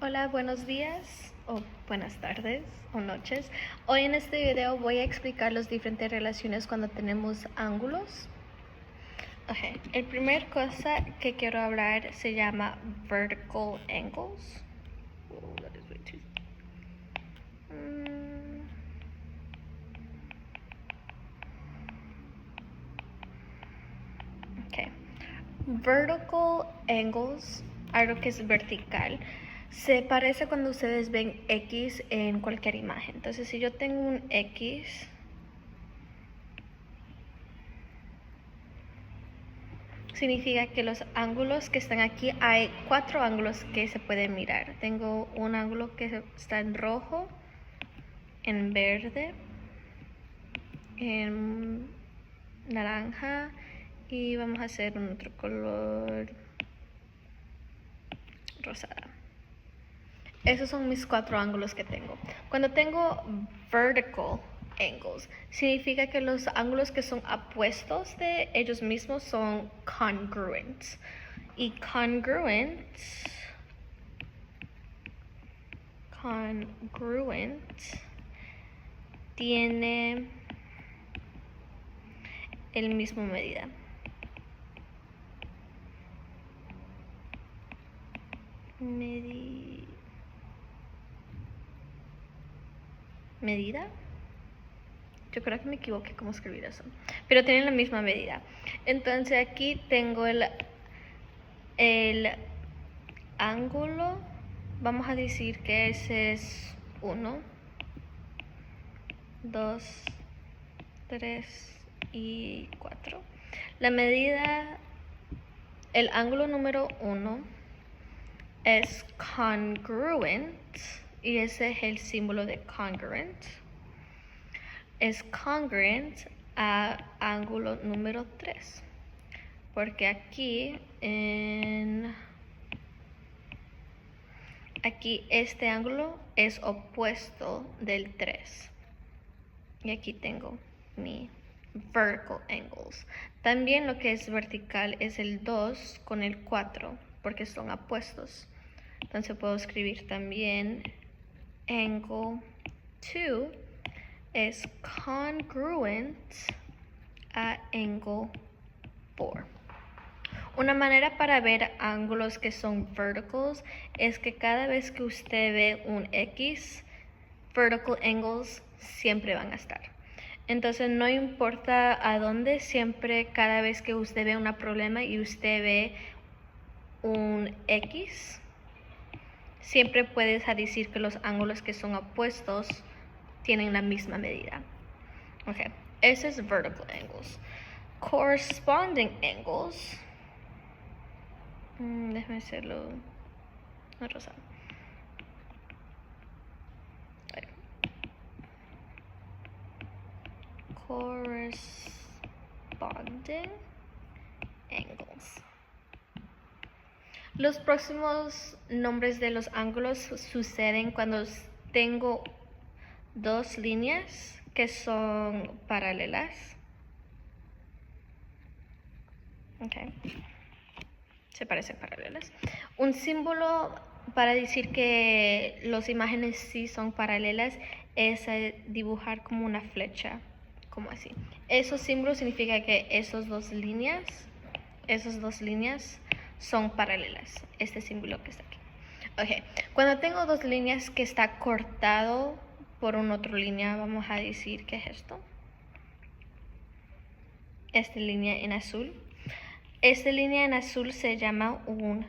Hola, buenos días o buenas tardes o noches. Hoy en este video voy a explicar las diferentes relaciones cuando tenemos ángulos. Okay. El primer cosa que quiero hablar se llama vertical angles. Oh, that is way too... Okay. Vertical angles, algo que es vertical, se parece cuando ustedes ven X en cualquier imagen. Entonces, si yo tengo un X, significa que los ángulos que están aquí, hay 4 ángulos que se pueden mirar. Tengo un ángulo que está en rojo, en verde, en naranja y vamos a hacer un otro color rosada. Esos son mis 4 ángulos que tengo. Cuando tengo vertical angles, significa que los ángulos que son opuestos de ellos mismos son congruent. Y congruent tiene el mismo medida. Medida. Yo creo que me equivoqué cómo escribir eso. Pero tienen la misma medida. Entonces aquí tengo el ángulo. Vamos a decir que ese es 1, 2, 3 y 4. La medida, el ángulo número 1 es congruent y ese es el símbolo de congruent. Es congruent a ángulo número 3, porque aquí este ángulo es opuesto del 3 y aquí tengo mi vertical angles. También lo que es vertical es el 2 con el 4 porque son opuestos. Entonces puedo escribir también angle 2 es congruent a angle 4. Una manera para ver ángulos que son verticals es que cada vez que usted ve un X, vertical angles siempre van a estar. Entonces no importa a dónde, siempre cada vez que usted ve un problema y usted ve un X, siempre puedes decir que los ángulos que son opuestos tienen la misma medida. Okay, ese es vertical angles. Corresponding angles, déjame hacerlo rosado. Corresponding angles. Los próximos nombres de los ángulos suceden cuando tengo dos líneas que son paralelas. Okay. Se parecen paralelas. Un símbolo para decir que las imágenes sí son paralelas es dibujar como una flecha, como así. Esos símbolos significa que esas dos líneas son paralelas. Este símbolo que está aquí. Okay. Cuando tengo dos líneas que está cortado por una otra línea, vamos a decir que es esto. Esta línea en azul. Esta línea en azul se llama un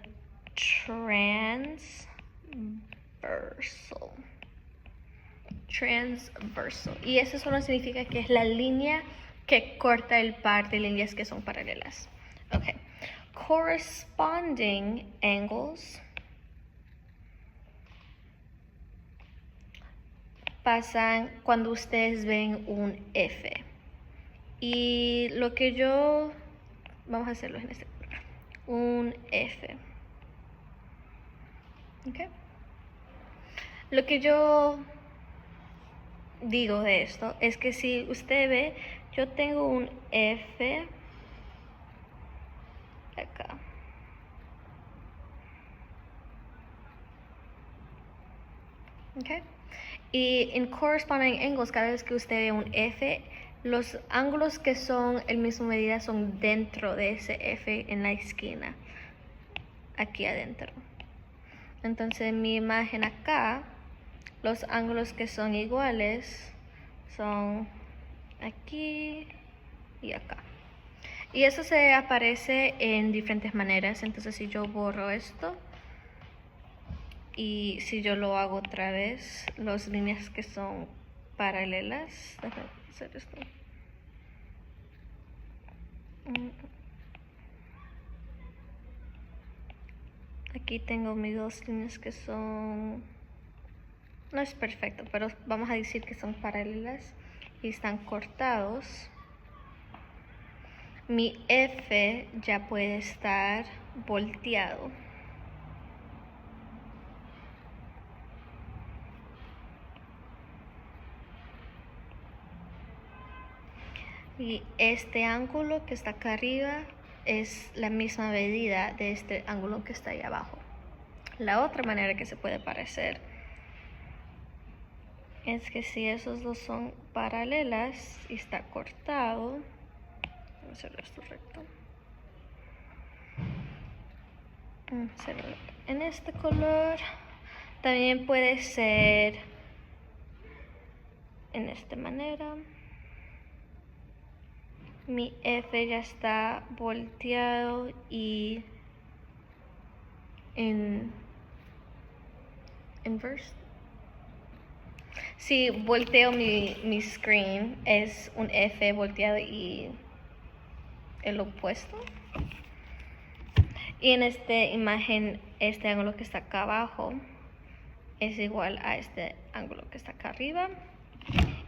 transversal. Y eso solo significa que es la línea que corta el par de líneas que son paralelas. Okay. Corresponding angles pasan cuando ustedes ven un F. Y lo que yo... Vamos a hacerlo en este programa. Un F. Okay. Lo que yo digo de esto es que si usted ve, yo tengo un F acá. Okay. Y en corresponding angles, cada vez que usted ve un F, los ángulos que son el mismo medida son dentro de ese F en la esquina, aquí adentro. Entonces en mi imagen acá, los ángulos que son iguales son aquí y acá. Y eso se aparece en diferentes maneras. Entonces si yo borro esto y si yo lo hago otra vez, las líneas que son paralelas, déjame hacer esto. Aquí tengo mis dos líneas que son, no es perfecto, pero vamos a decir que son paralelas y están cortados. Mi F ya puede estar volteado. Y este ángulo que está acá arriba es la misma medida de este ángulo que está ahí abajo. La otra manera que se puede parecer es que si esos dos son paralelas y está cortado, vamos a hacer esto recto. Hacerlo en este color. También puede ser en esta manera. Mi F ya está volteado y en inverse. Si volteo mi screen, es un F volteado y el opuesto. Y en esta imagen, este ángulo que está acá abajo es igual a este ángulo que está acá arriba.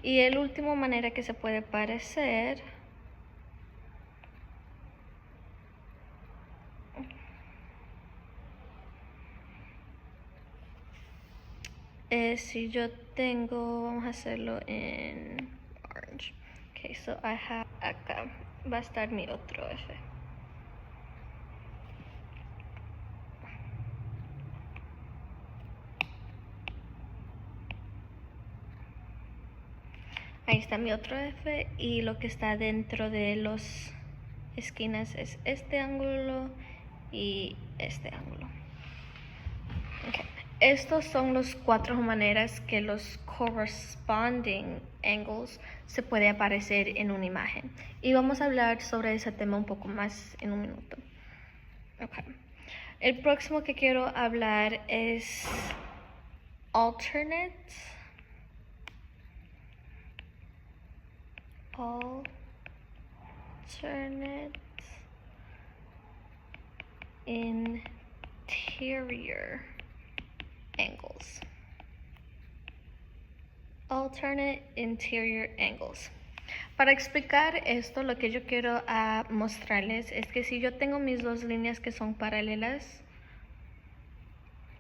Y la última manera que se puede parecer es si yo tengo, vamos a hacerlo en orange. Okay, so I have, acá va a estar mi otro F. Ahí está mi otro F y lo que está dentro de las esquinas es este ángulo y este ángulo. Okay. Estos son las cuatro maneras que los corresponding angles se puede aparecer en una imagen. Y vamos a hablar sobre ese tema un poco más en un minuto. Okay. El próximo que quiero hablar es alternate interior angles. Alternate interior angles. Para explicar esto, lo que yo quiero mostrarles es que si yo tengo mis dos líneas que son paralelas,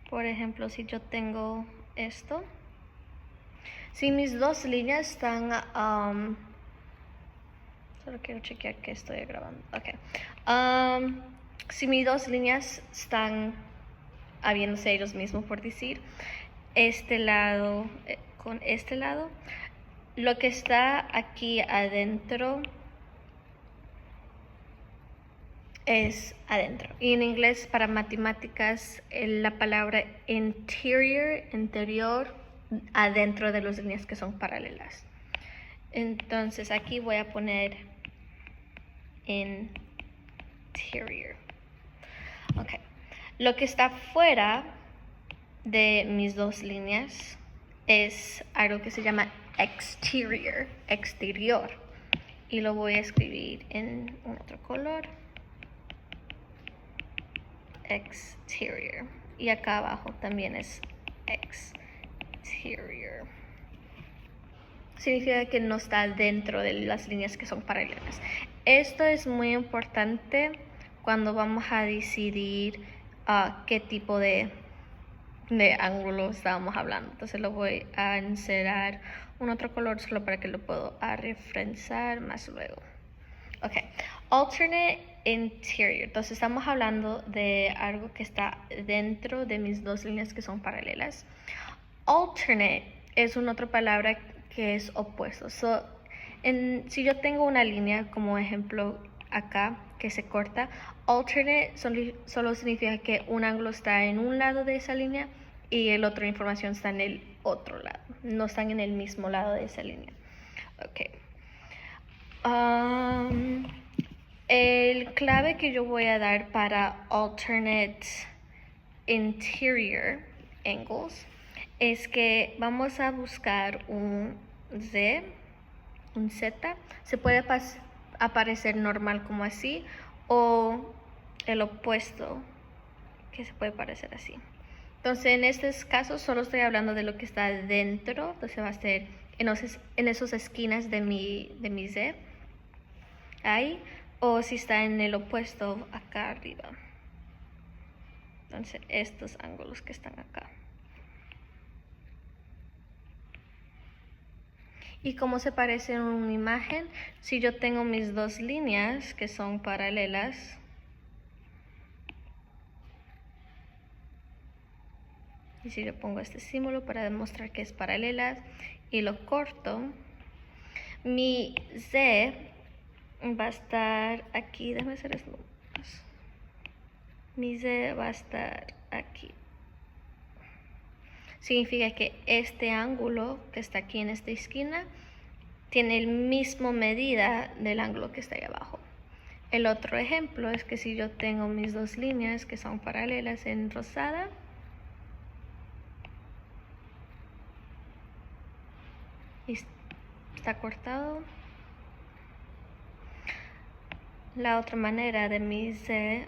por ejemplo, si yo tengo esto, si mis dos líneas están, solo quiero chequear que estoy grabando, ok, si mis dos líneas están habiéndose ellos mismos, por decir, este lado con este lado, lo que está aquí adentro es adentro. Y en inglés, para matemáticas, la palabra interior, adentro de las líneas que son paralelas. Entonces aquí voy a poner interior. Ok. Lo que está fuera de mis dos líneas es algo que se llama exterior. Y lo voy a escribir en un otro color. Exterior. Y acá abajo también es exterior. Significa que no está dentro de las líneas que son paralelas. Esto es muy importante cuando vamos a decidir qué tipo de ángulo estábamos hablando. Entonces lo voy a encerrar un otro color solo para que lo puedo referenciar más luego. Ok, alternate interior. Entonces estamos hablando de algo que está dentro de mis dos líneas que son paralelas. Alternate es una otra palabra que es opuesto. Si yo tengo una línea, como ejemplo acá, que se corta, alternate solo significa que un ángulo está en un lado de esa línea y el otro información está en el otro lado. No están en el mismo lado de esa línea. Ok. El clave que yo voy a dar para alternate interior angles es que vamos a buscar un Z, se puede aparecer normal como así o el opuesto que se puede parecer así. Entonces en estos casos solo estoy hablando de lo que está dentro, entonces va a ser en esas esquinas de mi Z, ahí, o si está en el opuesto acá arriba. Entonces estos ángulos que están acá. Y cómo se parece en una imagen, si yo tengo mis dos líneas que son paralelas, y si yo pongo este símbolo para demostrar que es paralela y lo corto, mi Z va a estar aquí, déjame hacer esto. Mi Z va a estar aquí. Significa que este ángulo que está aquí en esta esquina tiene el mismo medida del ángulo que está ahí abajo. El otro ejemplo es que si yo tengo mis dos líneas que son paralelas en rosada, y está cortado. La otra manera de mi Z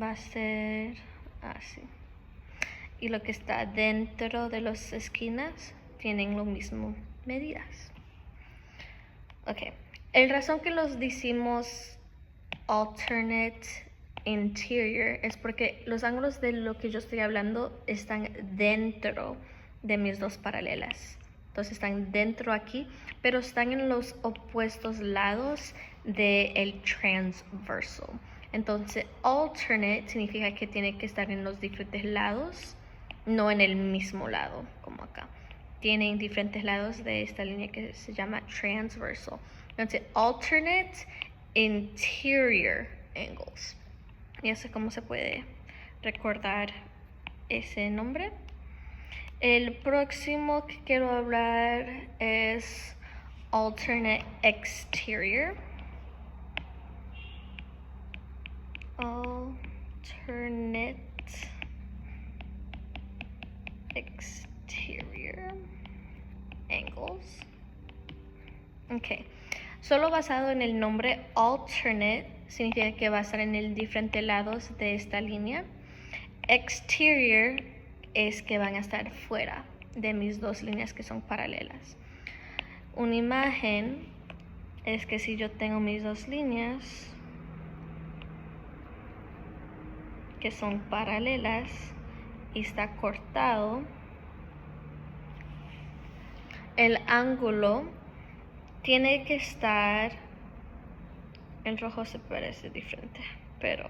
va a ser así. Y lo que está dentro de las esquinas tienen lo mismo medidas. Ok. El razón que los decimos alternate interior es porque los ángulos de lo que yo estoy hablando están dentro de mis dos paralelas. Entonces están dentro aquí, pero están en los opuestos lados del transversal. Entonces alternate significa que tiene que estar en los diferentes lados, no en el mismo lado, como acá. Tienen diferentes lados de esta línea que se llama transversal. Entonces alternate interior angles. Y eso es cómo se puede recordar ese nombre. El próximo que quiero hablar es alternate exterior. Alternate exterior angles. Ok. Solo basado en el nombre alternate significa que va a estar en el diferentes lados de esta línea. Exterior es que van a estar fuera de mis dos líneas que son paralelas. Una imagen es que si yo tengo mis dos líneas que son paralelas y está cortado, el ángulo tiene que estar, el rojo se parece diferente, pero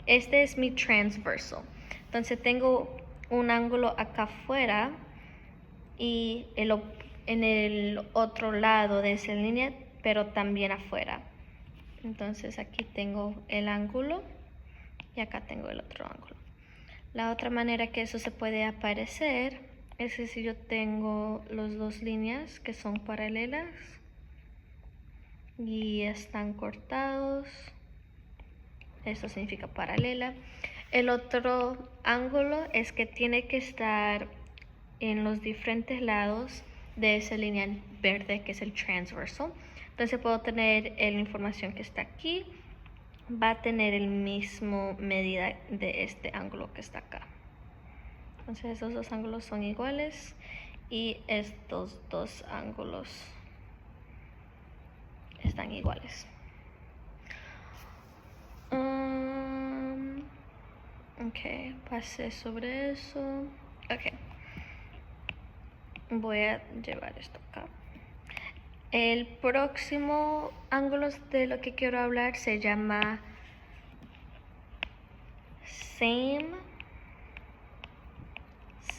este es mi transversal. Entonces tengo un ángulo acá afuera y en el otro lado de esa línea, pero también afuera. Entonces aquí tengo el ángulo y acá tengo el otro ángulo. La otra manera que eso se puede aparecer es que si yo tengo las dos líneas que son paralelas y están cortados, eso significa paralela. El otro ángulo es que tiene que estar en los diferentes lados de esa línea verde que es el transversal. Entonces puedo tener la información que está aquí, va a tener el mismo medida de este ángulo que está acá. Entonces esos dos ángulos son iguales y estos dos ángulos están iguales. Ok, pasé sobre eso. Ok. Voy a llevar esto acá. El próximo ángulo de lo que quiero hablar se llama same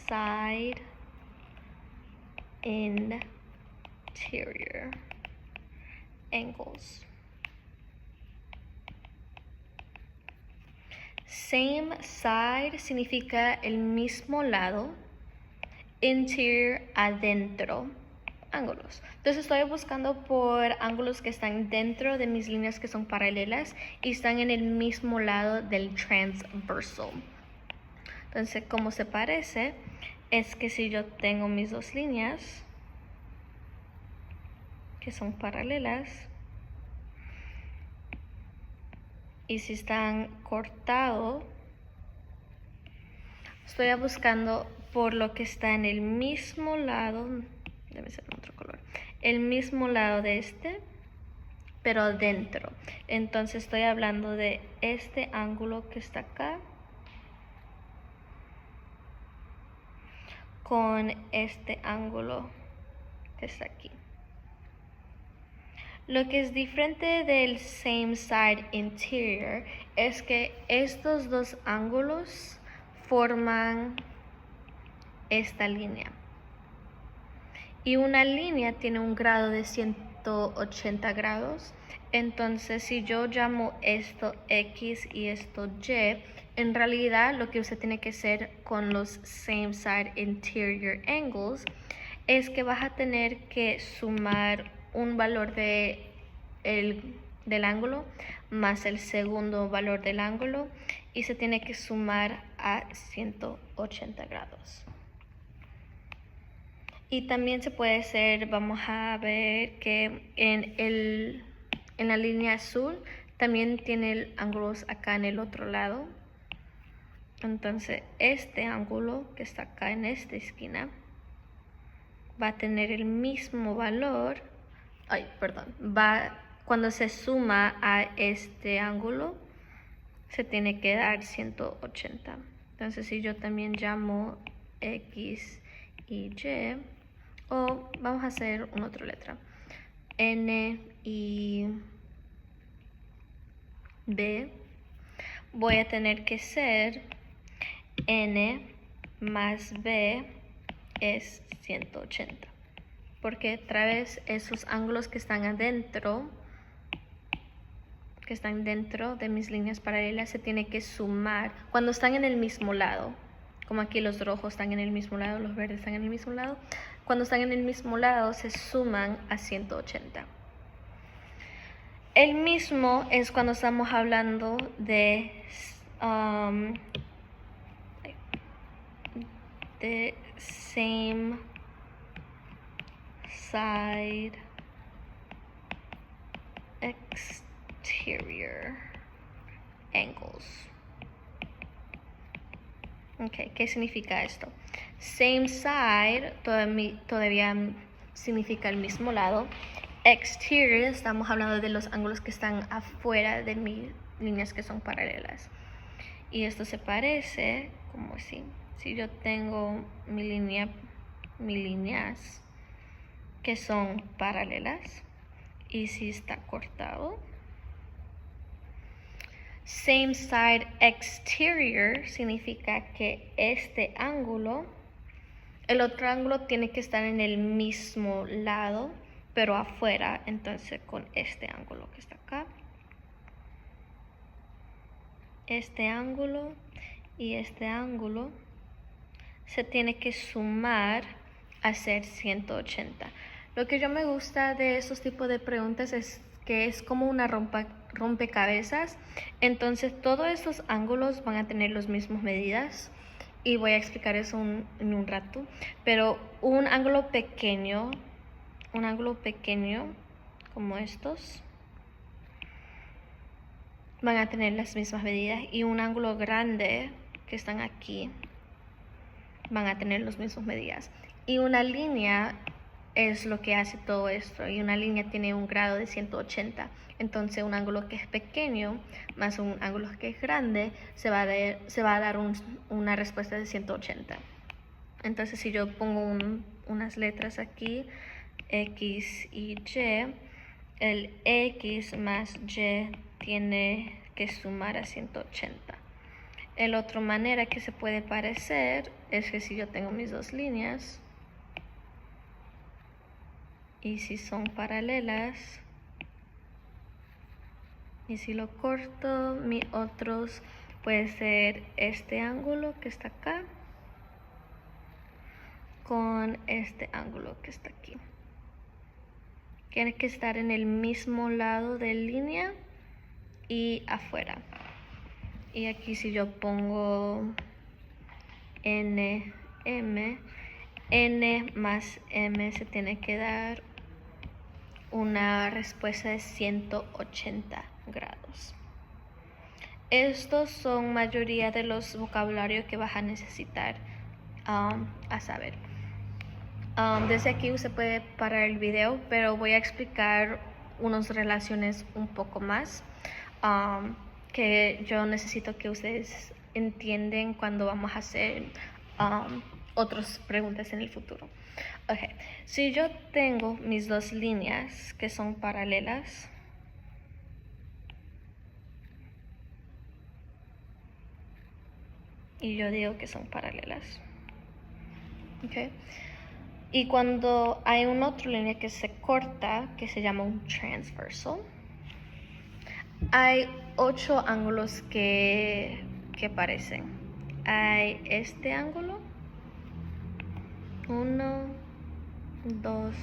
side interior angles. Same side significa el mismo lado. Interior, adentro, ángulos. Entonces estoy buscando por ángulos que están dentro de mis líneas que son paralelas y están en el mismo lado del transversal. Entonces, como se parece, es que si yo tengo mis dos líneas que son paralelas y si están cortados, estoy buscando por lo que está en el mismo lado, debe ser otro color, el mismo lado de este, pero dentro. Entonces estoy hablando de este ángulo que está acá con este ángulo que está aquí. Lo que es diferente del same side interior es que estos dos ángulos forman esta línea. Y una línea tiene un grado de 180 grados. Entonces, si yo llamo esto X y esto Y, en realidad lo que usted tiene que hacer con los same side interior angles es que vas a tener que sumar un valor del ángulo más el segundo valor del ángulo y se tiene que sumar a 180 grados. Y también se puede hacer, vamos a ver que en la línea azul también tiene ángulos acá en el otro lado. Entonces este ángulo que está acá en esta esquina va a tener el mismo valor, cuando se suma a este ángulo se tiene que dar 180. Entonces si yo también llamo X y Y, o vamos a hacer una otra letra, N y B, voy a tener que ser N más B es 180, porque otra vez esos ángulos que están adentro, que están dentro de mis líneas paralelas, se tiene que sumar cuando están en el mismo lado. Como aquí los rojos están en el mismo lado, los verdes están en el mismo lado. Cuando están en el mismo lado se suman a 180. El mismo es cuando estamos hablando de same side exterior angles. Okay, ¿qué significa esto? Same side todavía significa el mismo lado. Exterior, estamos hablando de los ángulos que están afuera de mis líneas que son paralelas. Y esto se parece como así. Si yo tengo mis líneas que son paralelas y si está cortado. Same side exterior significa que este ángulo, el otro ángulo tiene que estar en el mismo lado, pero afuera, entonces con este ángulo que está acá. Este ángulo y este ángulo se tiene que sumar a ser 180. Lo que yo me gusta de esos tipos de preguntas es que es como una rompecabezas. Entonces todos estos ángulos van a tener las mismas medidas y voy a explicar eso en un rato. Pero un ángulo pequeño como estos van a tener las mismas medidas y un ángulo grande que están aquí van a tener las mismas medidas. Y una línea es lo que hace todo esto, y una línea tiene un grado de 180. Entonces un ángulo que es pequeño más un ángulo que es grande se va a dar una respuesta de 180. Entonces si yo pongo unas letras aquí, X y Y, el X más Y tiene que sumar a 180. La otra manera que se puede parecer es que si yo tengo mis dos líneas y si son paralelas y si lo corto, mi otros puede ser este ángulo que está acá con este ángulo que está aquí. Tiene que estar en el mismo lado de línea y afuera. Y aquí si yo pongo N, M, N más M se tiene que dar una respuesta de 180 grados. Estos son mayoría de los vocabularios que vas a necesitar a saber. Desde aquí usted puede parar el video, pero voy a explicar unas relaciones un poco más que yo necesito que ustedes entiendan cuando vamos a hacer otras preguntas en el futuro. Okay. Si yo tengo mis dos líneas que son paralelas, y yo digo que son paralelas, okay. Y cuando hay una otra línea que se corta, que se llama un transversal, hay 8 ángulos que aparecen. Hay este ángulo, 1, 2,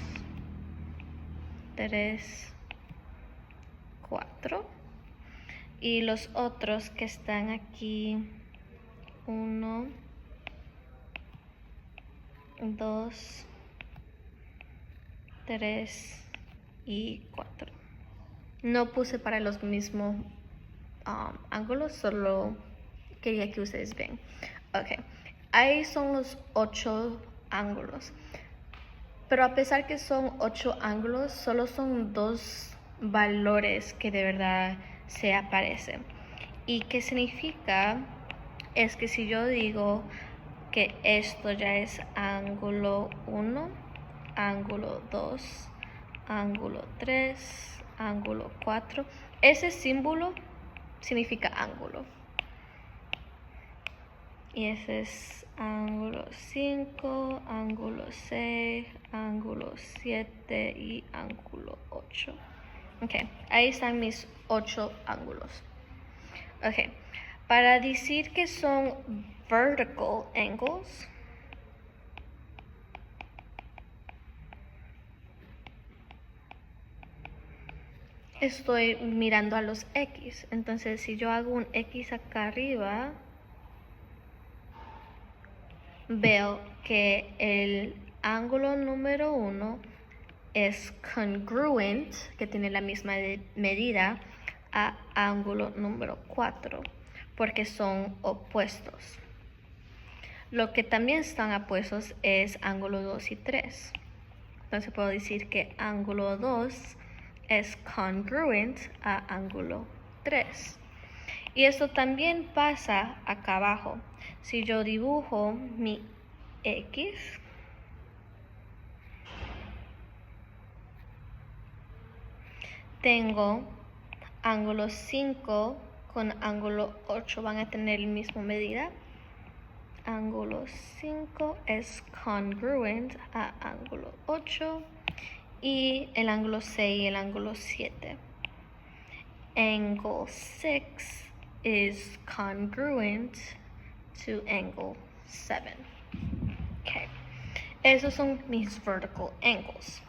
3, 4. Y los otros que están aquí, 1, 2, 3 y 4. No puse para los mismos ángulos, solo quería que ustedes vean. Ok, ahí son los 8 ángulos. Pero a pesar que son 8 ángulos, solo son 2 valores que de verdad se aparecen. ¿Y qué significa? Es que si yo digo que esto ya es ángulo 1, ángulo 2, ángulo 3, ángulo 4, ese símbolo significa ángulo. Y ese es ángulo 5, ángulo 6, ángulo 7 y ángulo 8. Ok, ahí están mis 8 ángulos. Ok, para decir que son vertical angles, estoy mirando a los X. Entonces, si yo hago un X acá arriba, veo que el ángulo número 1 es congruent, que tiene la misma medida, a ángulo número 4, porque son opuestos. Lo que también están opuestos es ángulo 2 y 3. Entonces puedo decir que ángulo 2 es congruent a ángulo 3. Y esto también pasa acá abajo. Si yo dibujo mi X, tengo ángulo 5 con ángulo 8 van a tener la misma medida. Ángulo 5 es congruent a ángulo 8 y el ángulo 6 y el ángulo 7. Angle 6 is congruent to angle 7. Okay. Esos son mis vertical angles.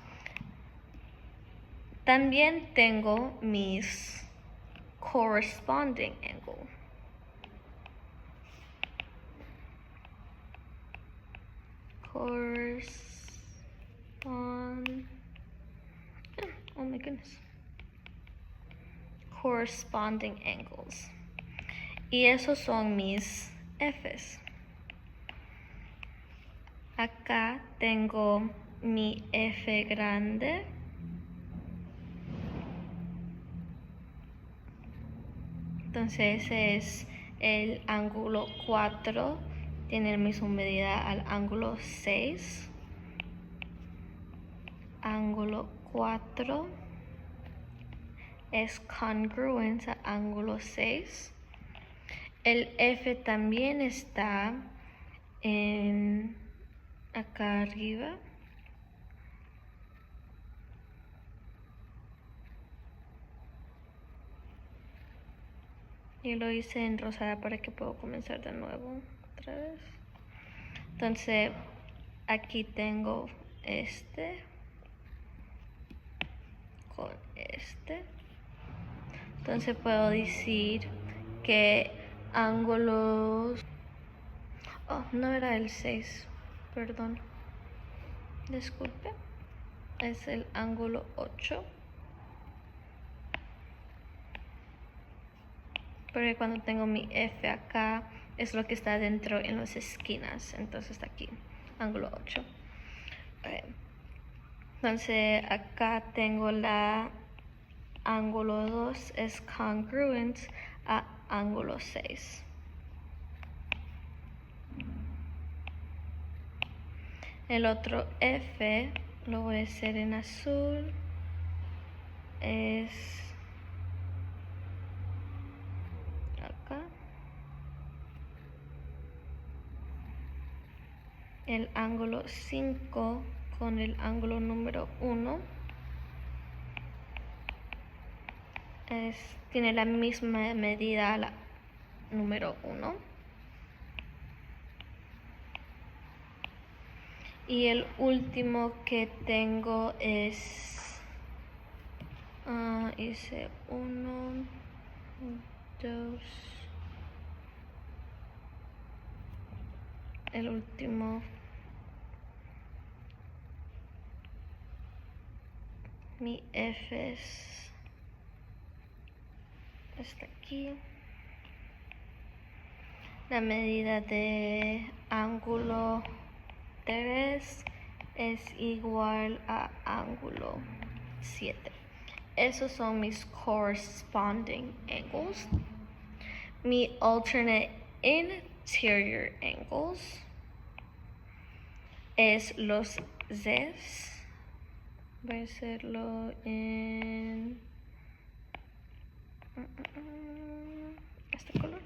También tengo mis corresponding angle. Oh my goodness. Corresponding angles. Y esos son mis F's. Acá tengo mi F grande. Entonces ese es el ángulo 4. Tiene la misma medida al ángulo 6. Ángulo 4 es congruent a ángulo 6. El F también está acá arriba. Y lo hice en rosada para que pueda comenzar de nuevo otra vez. Entonces aquí tengo este con este. Entonces puedo decir que ángulos... Oh, no era el 6, perdón. Disculpe. Es el ángulo 8. Porque cuando tengo mi F acá, es lo que está dentro en las esquinas. Entonces está aquí, ángulo 8. Okay. Entonces acá tengo la ángulo 2 es congruent a ángulo 6. El otro F lo voy a hacer en azul. Es acá. El ángulo 5 con el ángulo número 1 tiene la misma medida a la número 1. Y el último que tengo es hice 1, 2, el último, mi F está aquí. La medida de ángulo 3 es igual a ángulo 7. Esos son mis corresponding angles. Mi alternate interior angles es los Z's. Voy a hacerlo en este color.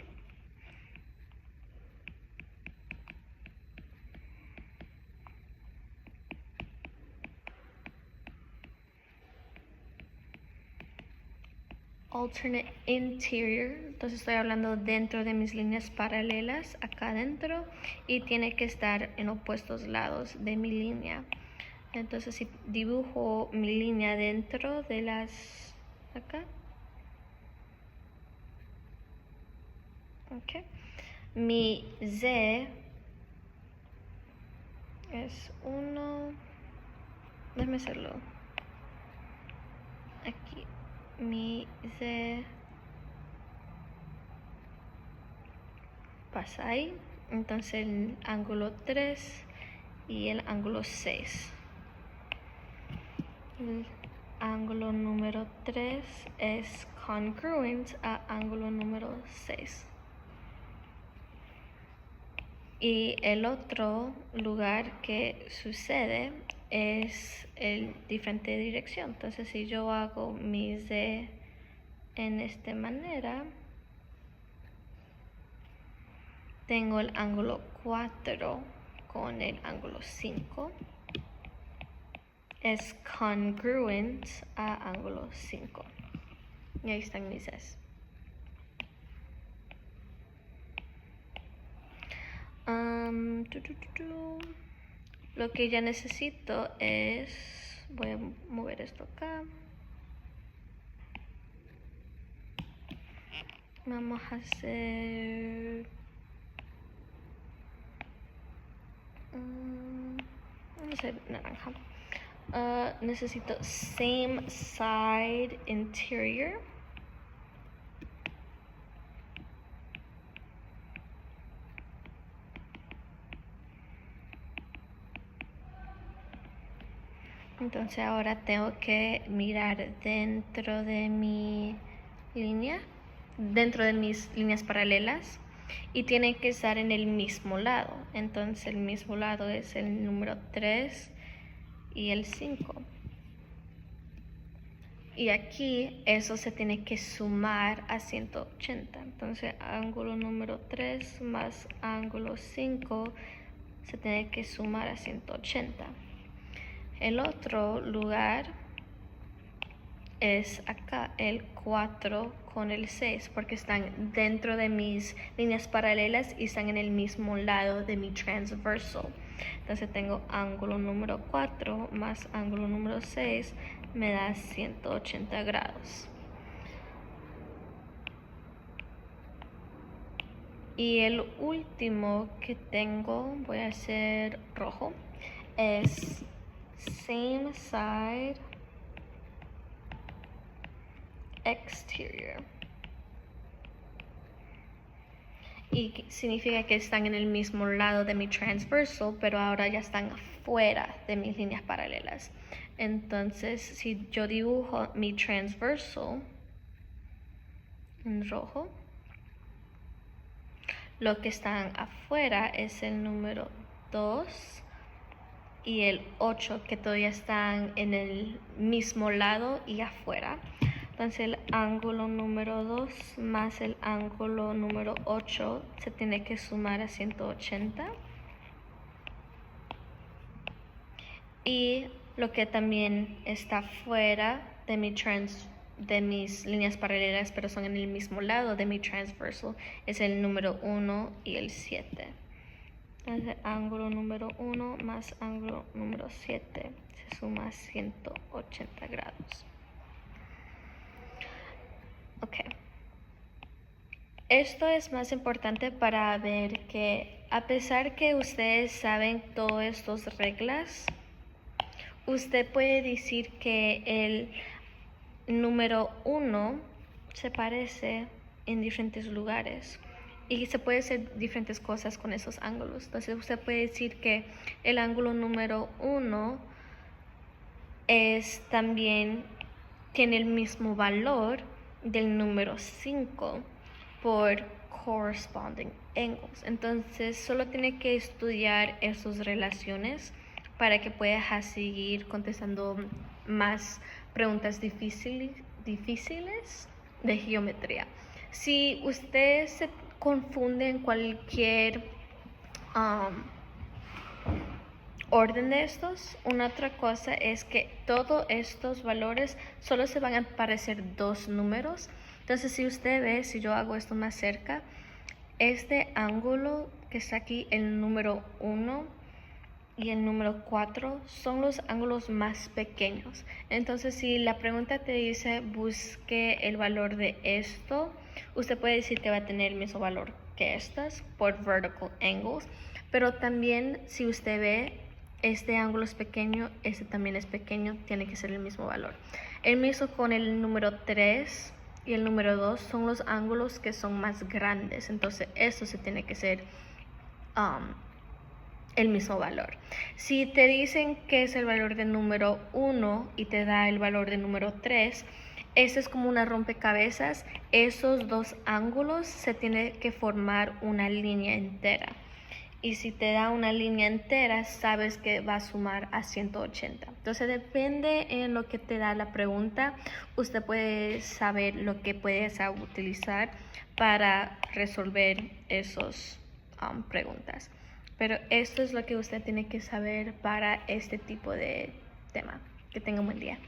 Alternate interior, entonces estoy hablando dentro de mis líneas paralelas, acá adentro, y tiene que estar en opuestos lados de mi línea. Entonces si dibujo mi línea dentro de las acá, okay. Mi Z es 1, déjame hacerlo aquí. Mi Z pasa ahí, entonces el ángulo 3 y el ángulo 6. El ángulo número 3 es congruent a ángulo número 6. Y el otro lugar que sucede es el diferente dirección. Entonces si yo hago mi Z en esta manera, tengo el ángulo 4 con el ángulo 5. Es congruent a ángulo 5. Y ahí están mis Z's. Lo que ya necesito es, voy a mover esto acá. Vamos a hacer vamos a hacer naranja. Necesito same side interior. Entonces ahora tengo que mirar dentro de mi línea, dentro de mis líneas paralelas, y tiene que estar en el mismo lado. Entonces el mismo lado es el número 3 y el 5. Y aquí eso se tiene que sumar a 180. Entonces ángulo número 3 más ángulo 5 se tiene que sumar a 180. El otro lugar es acá, el 4 con el 6, porque están dentro de mis líneas paralelas y están en el mismo lado de mi transversal. Entonces tengo ángulo número 4 más ángulo número 6 me da 180 grados. Y el último que tengo, voy a hacer rojo, es same side exterior. Y significa que están en el mismo lado de mi transversal, pero ahora ya están fuera de mis líneas paralelas. Entonces, si yo dibujo mi transversal en rojo, lo que están afuera es el número 2 y el 8, que todavía están en el mismo lado y afuera. Entonces el ángulo número 2 más el ángulo número 8 se tiene que sumar a 180. Y lo que también está fuera de mis líneas paralelas, pero son en el mismo lado de mi transversal, es el número 1 y el 7. Entonces ángulo número 1 más ángulo número 7 se suma a 180 grados. Ok. Esto es más importante para ver que a pesar que ustedes saben todas estas reglas, usted puede decir que el número 1 se parece en diferentes lugares y se puede hacer diferentes cosas con esos ángulos. Entonces usted puede decir que el ángulo número 1 tiene el mismo valor del número 5 por corresponding angles. Entonces solo tiene que estudiar esas relaciones para que pueda seguir contestando más preguntas difíciles de geometría. Si usted se confunde en cualquier orden de estos, una otra cosa es que todos estos valores solo se van a aparecer dos números. Entonces si usted ve, si yo hago esto más cerca, este ángulo que está aquí, el número 1 y el número 4 son los ángulos más pequeños. Entonces si la pregunta te dice busque el valor de esto, usted puede decir que va a tener el mismo valor que estas por vertical angles, pero también si usted ve este ángulo es pequeño, este también es pequeño, tiene que ser el mismo valor. El mismo con el número 3 y el número 2 son los ángulos que son más grandes, entonces esto se tiene que ser el mismo valor. Si te dicen que es el valor del número 1 y te da el valor del número 3, este es como una rompecabezas. Esos dos ángulos se tiene que formar una línea entera. Y si te da una línea entera, sabes que va a sumar a 180. Entonces depende en lo que te da la pregunta. Usted puede saber lo que puedes utilizar para resolver esas preguntas. Pero esto es lo que usted tiene que saber para este tipo de tema. Que tenga un buen día.